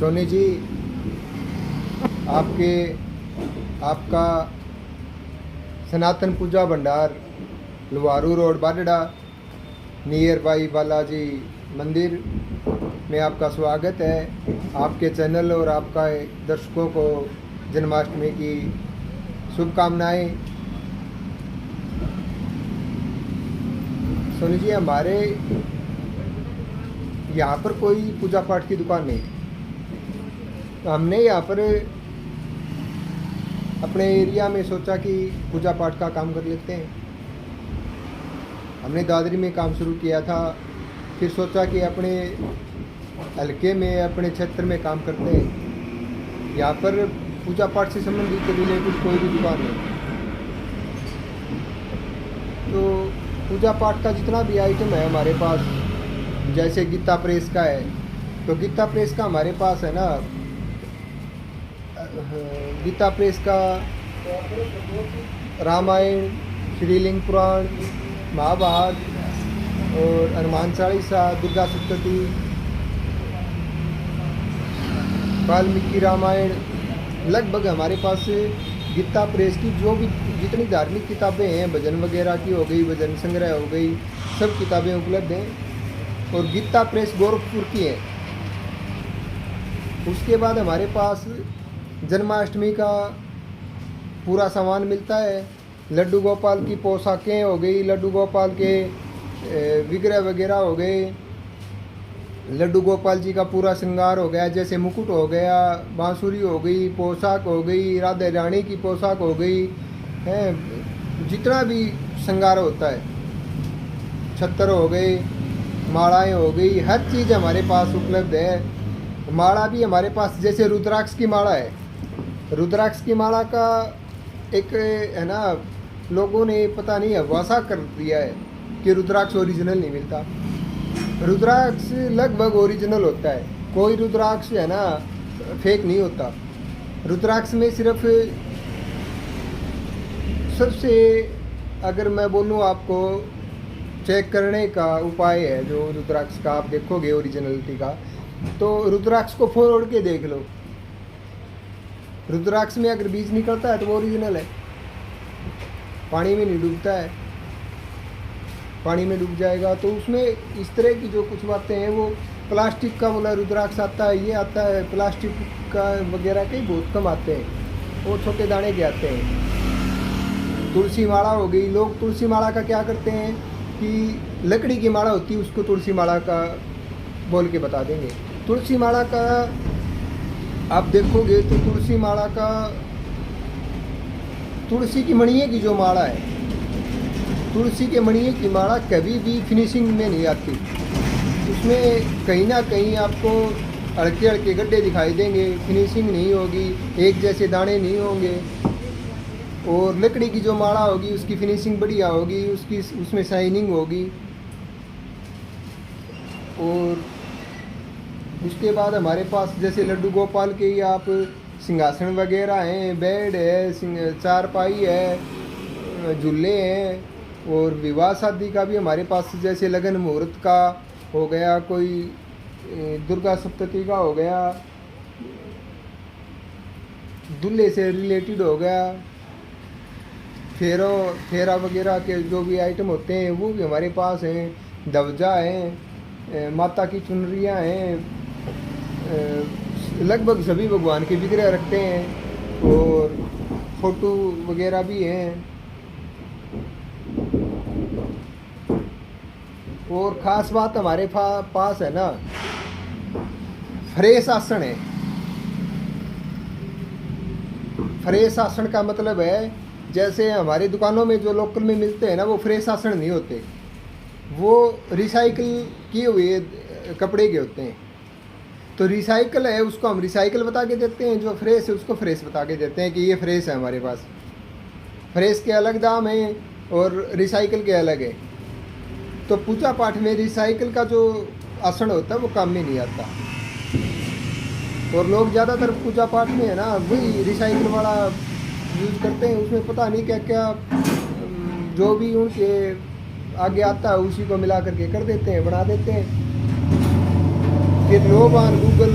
सोनी जी, आपका सनातन पूजा भंडार लुवारू road Badra near by Balaji मंदिर में आपका स्वागत है। आपके चैनल और आपका दर्शकों को जन्माष्टमी की शुभकामनाएं। सोनी जी, हमारे यहाँ पर कोई पूजा पाठ की दुकान नहीं, तो हमने यहाँ पर अपने एरिया में सोचा कि पूजा पाठ का काम कर लेते हैं। हमने दादरी में काम शुरू किया था, फिर सोचा कि अपने हल्के में अपने क्षेत्र में काम करते हैं। यहाँ पर पूजा पाठ से संबंधित रिलेटेड कोई भी दुकान नहीं, तो पूजा पाठ का जितना भी आइटम है हमारे पास, जैसे गीता प्रेस का है, तो गीता प्रेस का हमारे पास है ना, गीता प्रेस का रामायण, श्रीलिंग पुराण, महाभारत और हनुमान चालीसा, दुर्गा सप्तशती, वाल्मीकि रामायण, लगभग हमारे पास गीता प्रेस की जो भी जितनी धार्मिक किताबें हैं, भजन वगैरह की हो गई, भजन संग्रह हो गई, सब किताबें उपलब्ध हैं। और गीता प्रेस गोरखपुर की है। उसके बाद हमारे पास जन्माष्टमी का पूरा सामान मिलता है। लड्डू गोपाल की पोशाकें हो गई, लड्डू गोपाल के विग्रह वगैरह हो गए, लड्डू गोपाल जी का पूरा श्रृंगार हो गया, जैसे मुकुट हो गया, बांसुरी हो गई, पोशाक हो गई, राधा रानी की पोशाक हो गई है, जितना भी श्रृंगार होता है, छत्तर हो गए, मालाएं हो गई, हर चीज़ हमारे पास उपलब्ध है। माला भी हमारे पास, जैसे रुद्राक्ष की माला है, रुद्राक्ष की माला का एक है ना, लोगों ने पता नहीं हवासा कर दिया है कि रुद्राक्ष ओरिजिनल नहीं मिलता। रुद्राक्ष लगभग ओरिजिनल होता है, कोई रुद्राक्ष है ना फेक नहीं होता। रुद्राक्ष में सिर्फ सबसे, अगर मैं बोलूँ आपको, चेक करने का उपाय है जो रुद्राक्ष का आप देखोगे ओरिजिनलिटी का, तो रुद्राक्ष को फोड़ के देख लो। रुद्राक्ष में अगर बीज निकलता है तो वो ओरिजिनल है। पानी में नहीं डूबता है, पानी में डूब जाएगा तो उसमें इस तरह की जो कुछ बातें हैं, वो प्लास्टिक का बोला रुद्राक्ष आता है, ये आता है, प्लास्टिक का वगैरह के बहुत कम आते हैं, वो छोटे दाने के आते हैं। तुलसी माला हो गई, लोग तुलसी माला का क्या करते हैं कि लकड़ी की माला होती है, उसको तुलसी माला का बोल के बता देंगे। तुलसी माला का आप देखोगे तो तुलसी माला का, तुलसी की मणिये की जो माला है, तुलसी के मणिये की माला कभी भी फिनिशिंग में नहीं आती। उसमें कहीं ना कहीं आपको हल्के हल्के गड्ढे दिखाई देंगे, फिनिशिंग नहीं होगी, एक जैसे दाने नहीं होंगे। और लकड़ी की जो माला होगी उसकी फिनिशिंग बढ़िया होगी, उसमें शाइनिंग होगी। और उसके बाद हमारे पास जैसे लड्डू गोपाल के ही आप सिंहासन वगैरह हैं, बेड है, चारपाई है, झूले हैं। और विवाह शादी का भी हमारे पास, जैसे लगन मुहूर्त का हो गया, कोई दुर्गा सप्तशती का हो गया, दूल्हे से रिलेटेड हो गया, फेरा वगैरह के जो भी आइटम होते हैं वो भी हमारे पास हैं। दवजा हैं, माता की चुनरियाँ हैं, लगभग सभी भगवान के विग्रह रखते हैं, और फोटो वगैरह भी हैं। और ख़ास बात हमारे पास है ना, फ्रेश आसन है। फ्रेश आसन का मतलब है, जैसे हमारी दुकानों में जो लोकल में मिलते हैं ना, वो फ्रेश आसन नहीं होते, वो रिसाइकिल किए हुए कपड़े के होते हैं। तो रिसाइकिल है, उसको हम रिसाइकिल बता के देते हैं, जो फ्रेश है उसको फ्रेश बता के देते हैं कि ये फ्रेश है हमारे पास। फ्रेश के अलग दाम हैं और रिसाइकिल के अलग है। तो पूजा पाठ में रिसाइकिल का जो आसन होता है वो काम में नहीं आता, और लोग ज़्यादातर पूजा पाठ में है ना वही रिसाइकिल वाला यूज़ करते हैं। उसमें पता नहीं क्या क्या जो भी उनके आगे आता है उसी को मिला करके कर देते हैं, बना देते हैं। फिर लोग गूगल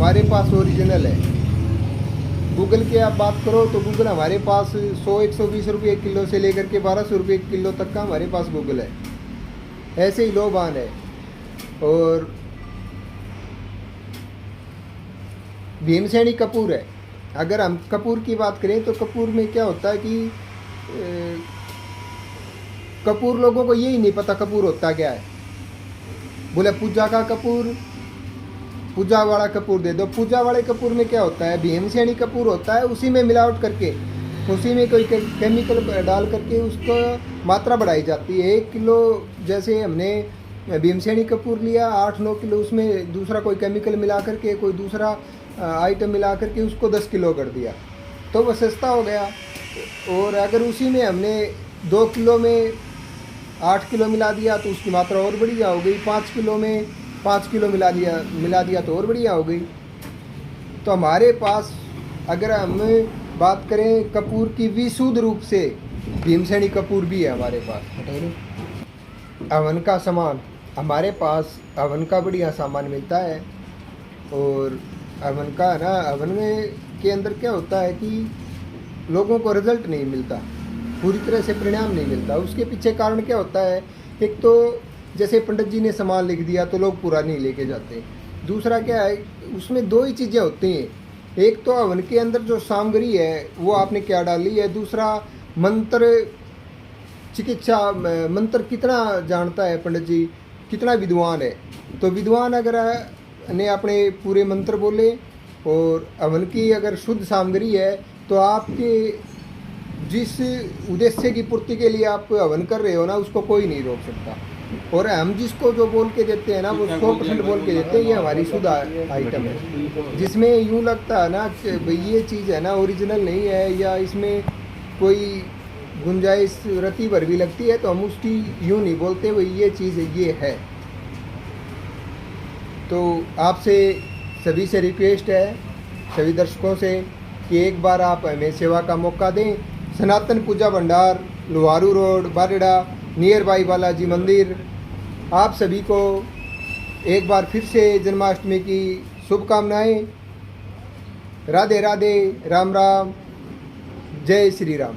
हमारे पास ओरिजिनल है। गूगल की आप बात करो तो गूगल हमारे पास 100-120 रुपये किलो से लेकर के 1200 रुपये किलो तक का हमारे पास गूगल है। ऐसे ही लोबान है। और भीमसेनी कपूर है। अगर हम कपूर की बात करें तो कपूर में क्या होता है कि कपूर लोगों को यही नहीं पता कपूर होता क्या है। बोले पूजा का कपूर, पूजा वाला कपूर दे दो। पूजा वाले कपूर में क्या होता है, भीमसेनी कपूर होता है, उसी में मिलावट करके, उसी में कोई केमिकल डाल करके उसको मात्रा बढ़ाई जाती है। 1 किलो जैसे हमने भीमसेनी कपूर लिया, 8-9 किलो उसमें दूसरा कोई केमिकल मिला करके, कोई दूसरा आइटम मिला करके उसको 10 किलो कर दिया, तो वह सस्ता हो गया। और अगर उसी में हमने 2 किलो में 8 किलो मिला दिया तो उसकी मात्रा और बढ़िया हो गई। 5 किलो में 5 किलो मिला दिया तो और बढ़िया हो गई। तो हमारे पास अगर हम बात करें कपूर की विशुद्ध रूप से, भीमसेनी कपूर भी है हमारे पास। हवन का सामान हमारे पास, हवन का बढ़िया सामान मिलता है। और हवन का ना, हवन में के अंदर क्या होता है कि लोगों को रिजल्ट नहीं मिलता, पूरी तरह से परिणाम नहीं मिलता। उसके पीछे कारण क्या होता है, एक तो जैसे पंडित जी ने सामान लिख दिया तो लोग पूरा नहीं लेके जाते। दूसरा क्या है, उसमें 2 ही चीज़ें होती हैं, एक तो हवन के अंदर जो सामग्री है वो आपने क्या डाली है, दूसरा मंत्र चिकित्सा, मंत्र कितना जानता है पंडित जी, कितना विद्वान है। तो विद्वान अगर ने अपने पूरे मंत्र बोले और हवन की अगर शुद्ध सामग्री है तो आपके जिस उद्देश्य की पूर्ति के लिए आप हवन कर रहे हो ना, उसको कोई नहीं रोक सकता। और हम जिसको जो बोल के देते हैं ना, वो 100% बोल के देते हैं ये हमारी शुद्ध आइटम है। जिसमें यूँ लगता है ना कि भाई ये चीज़ है ना ओरिजिनल नहीं है, या इसमें कोई गुंजाइश रत्ती भर भी लगती है, तो हम उसकी यूँ नहीं बोलते भाई ये चीज़ ये है। तो आपसे सभी से रिक्वेस्ट है, सभी दर्शकों से, कि एक बार आप हमें सेवा का मौका दें। Sanatan Puja Bhandar, Loharu road, Bareda, near by Balaji Mandir. आप सभी को एक बार फिर से जन्माष्टमी की शुभकामनाएं। राधे राधे, राम राम, जय श्री राम।